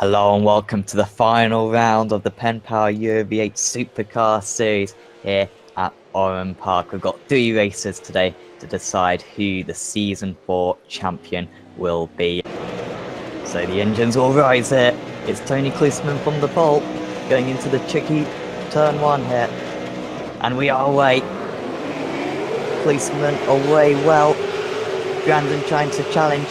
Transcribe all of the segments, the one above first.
Hello and welcome to the final round of the Penpower Euro V8 Supercar Series here at Oran Park. We've got 3 races today to decide who the Season 4 champion will be. So the engines will rise here. It's Tony Klusman from the pole going into the tricky turn 1 here. And we are away. Klusman away well. Brandon trying to challenge,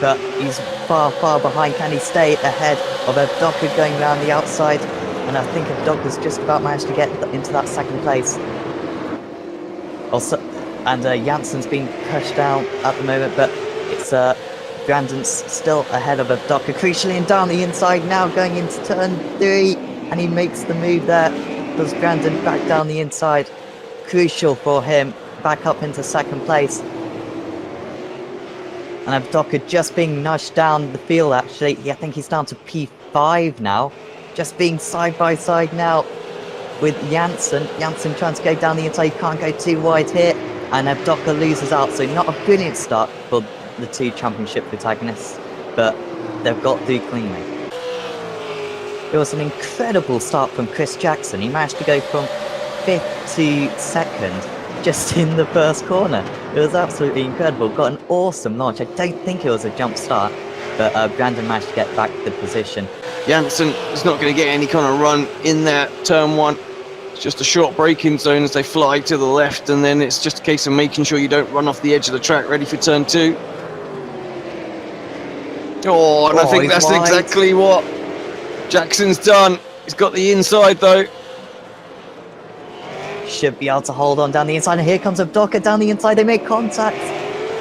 but he's far behind. Can he stay ahead of Evdoka going around the outside? And I think Evdoka's just about managed to get into that second place. Also, and Jansen's being pushed down at the moment, but it's Brandon's still ahead of Evdoka. Crucially, and down the inside now, going into turn 3, and he makes the move there. Does Brandon back down the inside? Crucial for him, back up into second place. And Evdoka just being nudged down the field, actually. I think he's down to P5 now. Just being side by side now with Jansen. Jansen trying to go down the inside. He can't go too wide here. And Evdoka loses out. So not a brilliant start for the 2 championship protagonists. But they've got through cleanly. It was an incredible start from Chris Jackson. He managed to go from 5th to 2nd. Just in the first corner. It was absolutely incredible. Got an awesome launch. I don't think it was a jump start, but Brandon managed to get back the position. Jansen is not going to get any kind of run in there. Turn 1. It's just a short braking zone as they fly to the left, and then it's just a case of making sure you don't run off the edge of the track. Ready for turn 2. Oh, and I think that's wide. Exactly what Jackson's done. He's got the inside though. Should be able to hold on down the inside, and here comes Evdoka down the inside. They make contact,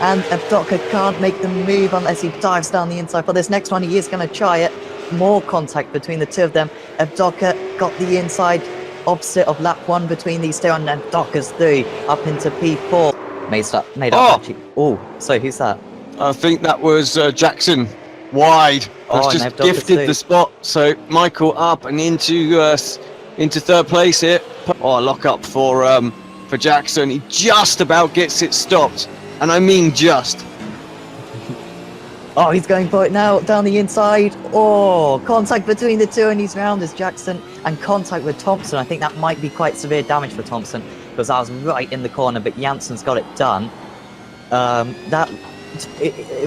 and Evdoka can't make the move unless he dives down the inside. For this next one, he is going to try it. More contact between the 2 of them. Evdoka got the inside opposite of lap 1 between these 2, and Evdoka's through up into P4. Made up actually. Oh, so who's that? I think that was Jackson wide. That's just gifted the spot. So Michael up and into 3rd place here. Oh, lock up for Jackson. He just about gets it stopped, and I mean just. Oh, he's going for it now down the inside. Oh, contact between the 2, and he's round as Jackson, and contact with Thompson. I think that might be quite severe damage for Thompson because I was right in the corner, but Jansen's got it done.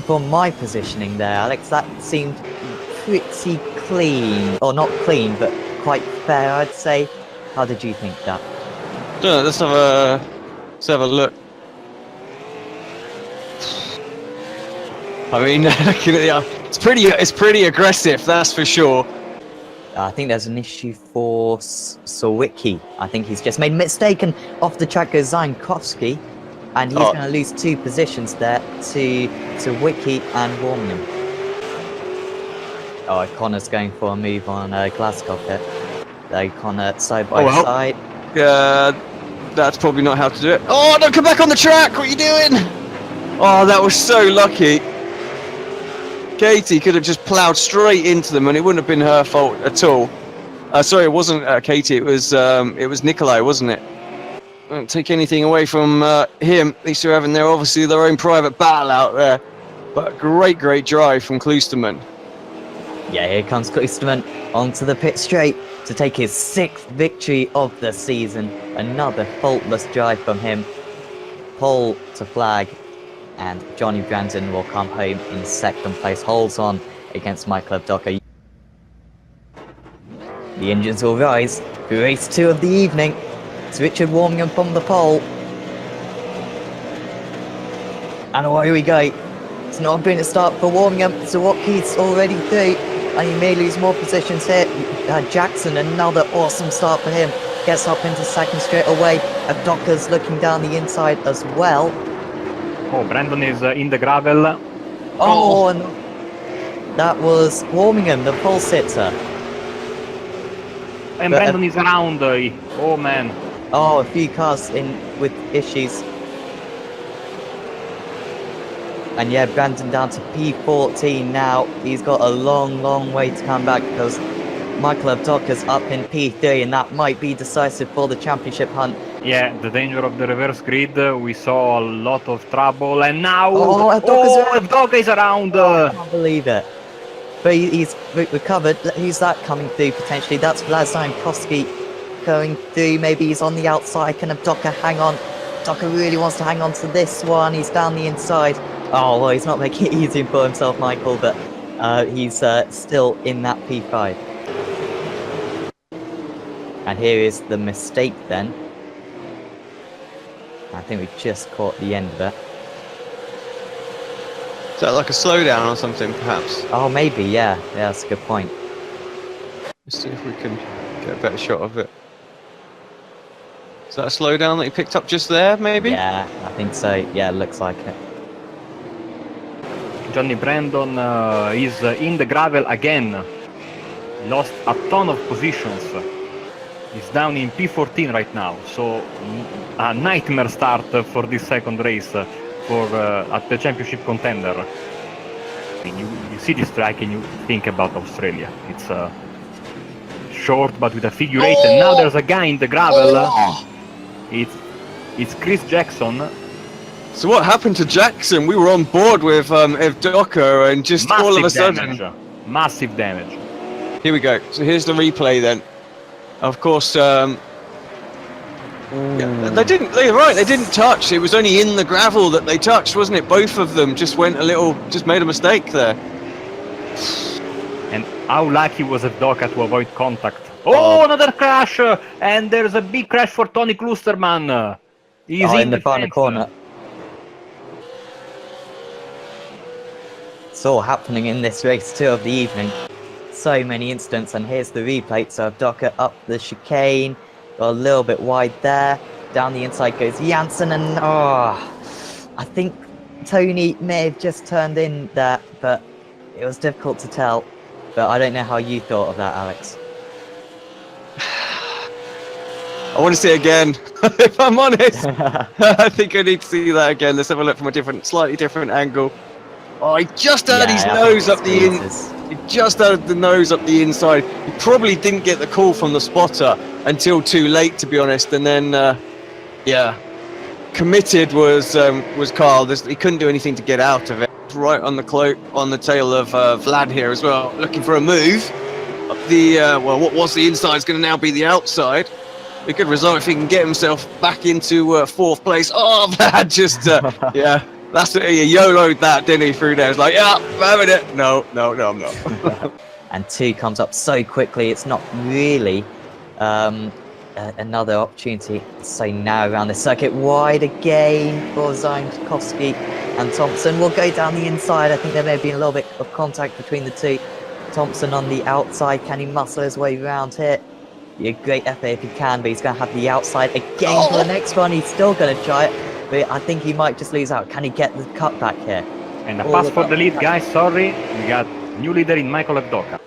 From my positioning there, Alex, that seemed pretty clean, or not clean, but quite fair, I'd say. How did you think that? Yeah, let's have a look. I mean, it's pretty aggressive, that's for sure. I think there's an issue for Sawicki. I think he's just made a mistake, and off the track goes Zankowski, and he's going to lose 2 positions there to Wiki and Warmingham. Oh, Connor's going for a move on Glasgow here. They Connor side by side. That's probably not how to do it. Oh, don't come back on the track! What are you doing? Oh, that was so lucky. Katie could have just ploughed straight into them, and it wouldn't have been her fault at all. Sorry, it wasn't Katie. It was Nikolai, wasn't it? Don't take anything away from him. These 2 are having obviously their own private battle out there. But great drive from Klusterman. Yeah, here comes Klusterman onto the pit straight to take his 6th victory of the season. Another faultless drive from him. Pole to flag, and Johnny Brandon will come home in 2nd place. Holds on against Michael Evdoka. The engines will rise for race 2 of the evening. It's Richard Warmingham from the pole. And away we go. It's not a brilliant start for Warmingham. Zawacki's already through, and he may lose more positions here. Jackson, another awesome start for him. Gets up into 2nd straight away. Evdoka's looking down the inside as well. Oh, Brandon is in the gravel. Oh, and that was Warmingham, the pole sitter. And but Brandon is around. Oh, man. Oh, a few cars in with issues. And yeah, Brandon down to P14 now. He's got a long way to come back because Michael Evdoka's up in P3, and that might be decisive for the championship hunt. Yeah, the danger of the reverse grid. We saw a lot of trouble, and now Evdoka is around. I can't believe it. but he's recovered. Who's that coming through potentially? That's Vlad Koski going through. Maybe he's on the outside. Can Abdoka hang on? Abdoka really wants to hang on to this one. He's down the inside. Oh, well, he's not making it easy for himself, Michael, but he's still in that P5. And here is the mistake then. I think we just caught the end of it. Is that like a slowdown or something, perhaps? Oh, maybe, yeah. Yeah, that's a good point. Let's see if we can get a better shot of it. Is that a slowdown that he picked up just there, maybe? Yeah, I think so. Yeah, looks like it. Johnny Brandon is in the gravel again. Lost a ton of positions. He's down in P14 right now, so a nightmare start for this second race at the championship contender. You see this track and you think about Australia. It's short but with a figure eight, and now there's a guy in the gravel. It's Chris Jackson. So what happened to Jackson? We were on board with Evdoka, and just Massive all of a sudden... damage. Massive damage. Here we go. So here's the replay then. Of course, yeah, they didn't. You're right. They didn't touch. It was only in the gravel that they touched, wasn't it? Both of them just went a little, just made a mistake there. And how lucky was Evdoka to avoid contact? Oh, another crash! And there's a big crash for Tony Klusterman. He's in the final corner. It's all happening in this race too of the evening. So many incidents, and here's the replay. So Abdoka up the chicane, got a little bit wide there. Down the inside goes Janssen, and I think Tony may have just turned in there, but it was difficult to tell. But I don't know how you thought of that, Alex. I want to see it again. If I'm honest, I think I need to see that again. Let's have a look from a slightly different angle. Oh, he just had his nose up the He just had the nose up the inside. He probably didn't get the call from the spotter until too late, to be honest. And then, yeah, committed was Carl. He couldn't do anything to get out of it. Right on the tail of Vlad here as well, looking for a move. Up the well, what was the inside is going to now be the outside. A good result if he can get himself back into fourth place. Oh, Vlad just yeah. That's it, he YOLO'd that, didn't he, through there? It's like, yeah, I'm having it. No, I'm not. And 2 comes up so quickly, it's not really another opportunity. So now around the circuit, wide again for Zaimkowski, and Thompson will go down the inside. I think there may have been a little bit of contact between the two. Thompson on the outside, can he muscle his way around here? Be a great effort if he can, but he's going to have the outside again for the next one. He's still going to try it. But I think he might just lose out. Can he get the cut back here? And a pass for the lead, guys. Sorry, we got new leader in Michael Evdoka.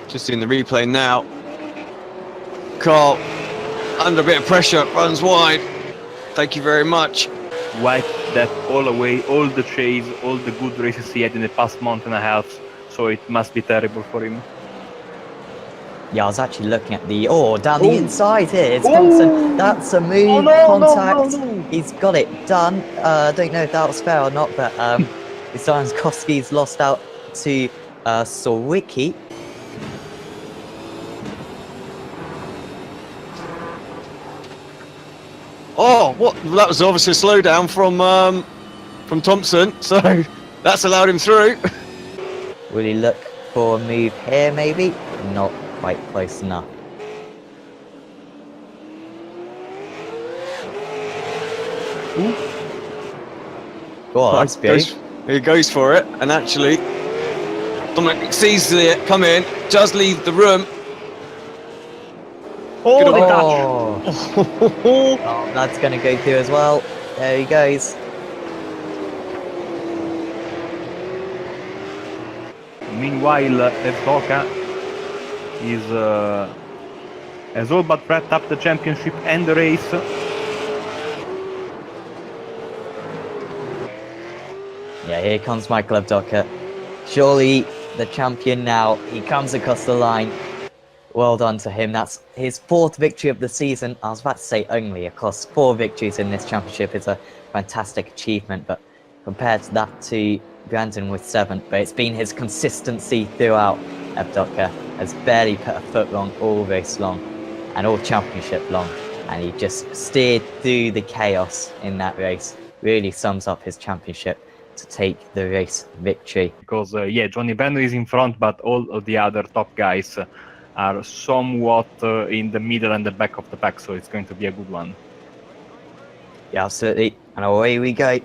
Just in the replay now. Carl, under a bit of pressure, runs wide. Thank you very much. Wipe that all away, all the chase, all the good races he had in the past month and a half. So it must be terrible for him. Yeah, I was actually looking at the down the inside here. It's Thompson. That's a move, contact. No. He's got it done. I don't know if that was fair or not, but Zaimkowski's lost out to Sawicki. Oh, what? That was obviously a slowdown from Thompson, so that's allowed him through. Will he look for a move here, maybe? Not quite close enough. Oh, that's good. He goes for it, and actually, Dominic sees it come in, does leave the room. Oh, the touch! Oh, that's going to go through as well. There he goes. Meanwhile, Evdoka has all but wrapped up the championship and the race. Yeah, here comes Michael Evdoka. Surely the champion now. He comes across the line. Well done to him. That's his 4th victory of the season. I was about to say only, of course, 4 victories in this championship is a fantastic achievement, but compared to that to Brandon with 7th, but it's been his consistency throughout. Evdoka has barely put a foot wrong all race long and all championship long, and he just steered through the chaos in that race. Really sums up his championship to take the race victory. Because Johnny Brandon is in front, but all of the other top guys are somewhat in the middle and the back of the pack, so it's going to be a good one. Yeah, absolutely. And away we go.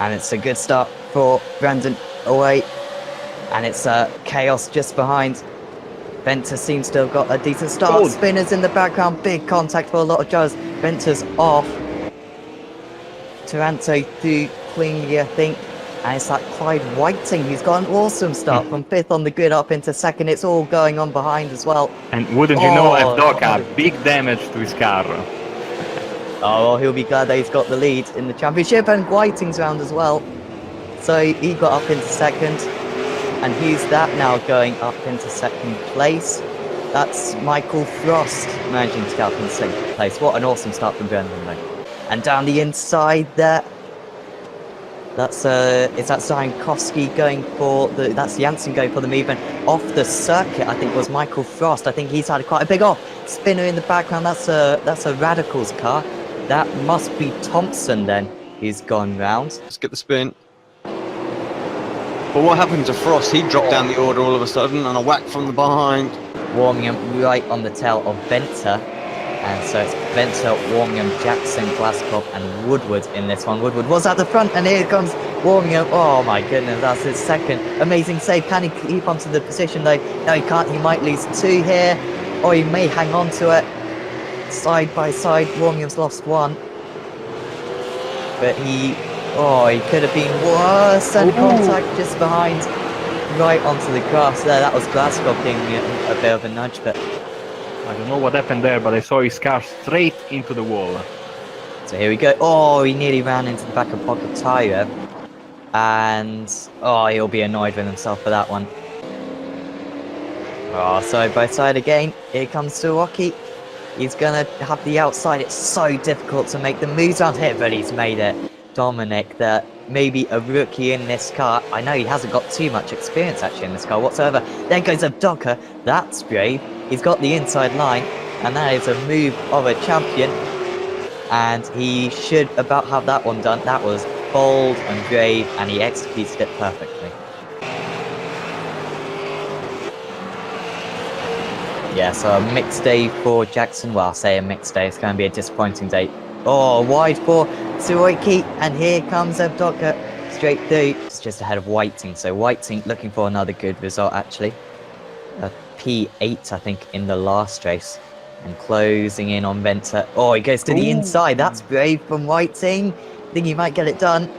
And it's a good start for Brandon away. And it's chaos just behind. Venter seems to have got a decent start. Gold. Spinners in the background. Big contact for a lot of drivers. Venter's off. Taranto through cleanly, I think. And it's like Clyde Whiting. He's got an awesome start from 5th on the grid up into 2nd. It's all going on behind as well. And wouldn't you know, Oh, Evdoka, big damage to his car. Oh, well, he'll be glad that he's got the lead in the championship, and Whiting's round as well. So he got up into 2nd, and who's that now going up into 2nd place? That's Michael Frost managing to get up into 2nd place. What an awesome start from Brendan, though. And down the inside there, that's is that Ziankowski going for the, that's Janssen going for the movement off the circuit. I think was Michael Frost. I think he's had quite a big off spinner in the background. That's a Radicals car. That must be Thompson then. He's gone round. Let's get the spin. But what happened to Frost? He dropped down the order all of a sudden, and a whack from the behind. Warmingham right on the tail of Venter. And so it's Venter, Warmingham, Jackson, Glaskov and Woodward in this one. Woodward was at the front, and here comes Warmingham. Oh my goodness, that's his 2nd. Amazing save. Can he keep onto the position though? No, he can't. He might lose 2 here, or he may hang on to it. Side by side, Warmingham's lost 1. But he could have been worse, and contact just behind, right onto the grass there. That was Glasgow giving a bit of a nudge, but I don't know what happened there, but I saw his car straight into the wall. so here we go. Oh, he nearly ran into the back of Pocket Tyre, and he'll be annoyed with himself for that one. Side by side again. Here comes Sawaki. He's gonna have the outside. It's so difficult to make the moves around here, but he's made it. Dominic, that maybe a rookie in this car. I know he hasn't got too much experience actually in this car whatsoever. There goes Evdoka. That's brave. He's got the inside line, and that is a move of a champion. And he should about have that one done. That was bold and brave, and he executed it perfectly. Yeah, so a mixed day for Jackson. Well, I'll say a mixed day. It's going to be a disappointing day. Wide for Tsuoki, and here comes Evdoka straight through. It's just ahead of Whiting. So Whiting looking for another good result, actually. A P8, I think, in the last race. And closing in on Venter. He goes to the inside. That's brave from Whiting. I think he might get it done.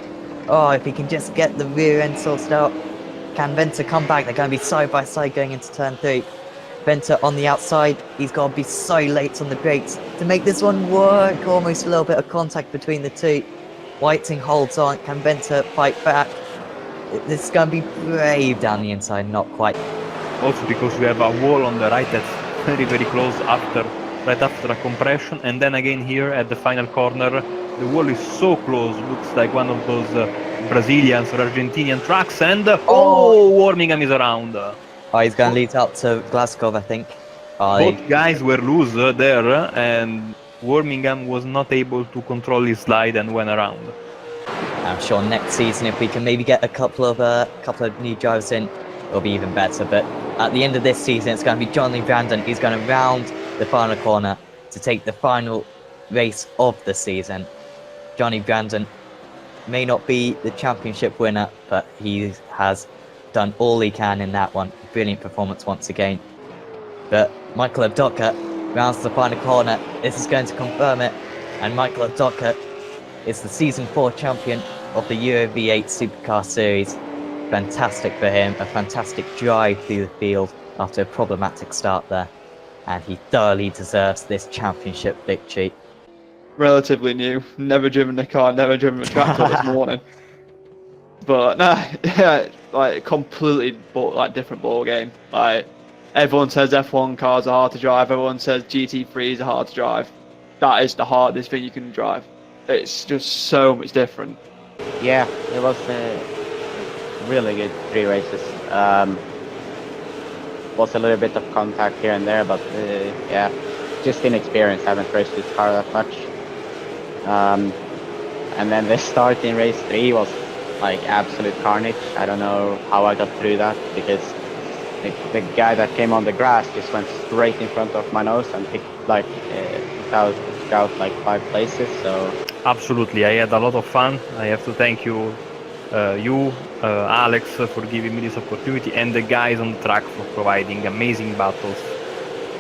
If he can just get the rear end sorted out. Can Venter come back? They're going to be side by side going into turn 3. Venter on the outside. He's got to be so late on the brakes to make this one work. Almost a little bit of contact between the two. Whiting holds on. Can Venter fight back? This is going to be brave down the inside. Not quite. Also because we have a wall on the right that's very, very close right after a compression. And then again here at the final corner, the wall is so close. Looks like one of those Brazilian or Argentinian trucks. And Warmingham is around. He's going to lead up to Glasgow, I think. Both guys were loose there, and Warmingham was not able to control his slide and went around. I'm sure next season, if we can maybe get a couple of new drivers in, it'll be even better. But at the end of this season, it's going to be Johnny Brandon. He's going to round the final corner to take the final race of the season. Johnny Brandon may not be the championship winner, but he has done all he can in that one. Brilliant performance once again. But Michael Evdoka rounds the final corner. This is going to confirm it. And Michael Evdoka is the Season 4 champion of the Euro V8 Supercar Series. Fantastic for him. A fantastic drive through the field after a problematic start there. And he thoroughly deserves this championship victory. Relatively new. Never driven a car, never driven a tractor this morning. But completely different ball game. Everyone says F1 cars are hard to drive. Everyone says GT3s are hard to drive. that is the hardest thing you can drive. It's just so much different. Yeah, it was really good 3 races. Was a little bit of contact here and there, but yeah, just inexperienced. Haven't raced this car that much. And then the start in race 3 was like absolute carnage. I don't know how I got through that, because the guy that came on the grass just went straight in front of my nose and picked out like 5 places. So Absolutely, I had a lot of fun. I have to thank you, Alex, for giving me this opportunity, and the guys on the track for providing amazing battles.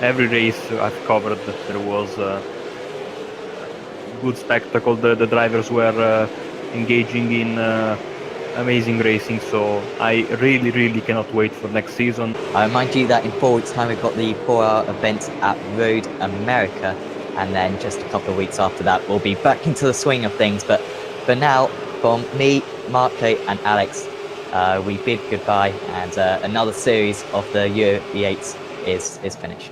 Every race I've covered, there was good spectacle. The drivers were engaging in amazing racing, so I really cannot wait for next season. I remind you that in 4 weeks' time we've got the 4-hour event at Road America, and then just a couple of weeks after that we'll be back into the swing of things. But for now, from me, Marco and Alex, we bid goodbye, and another series of the Euro V8 is finished.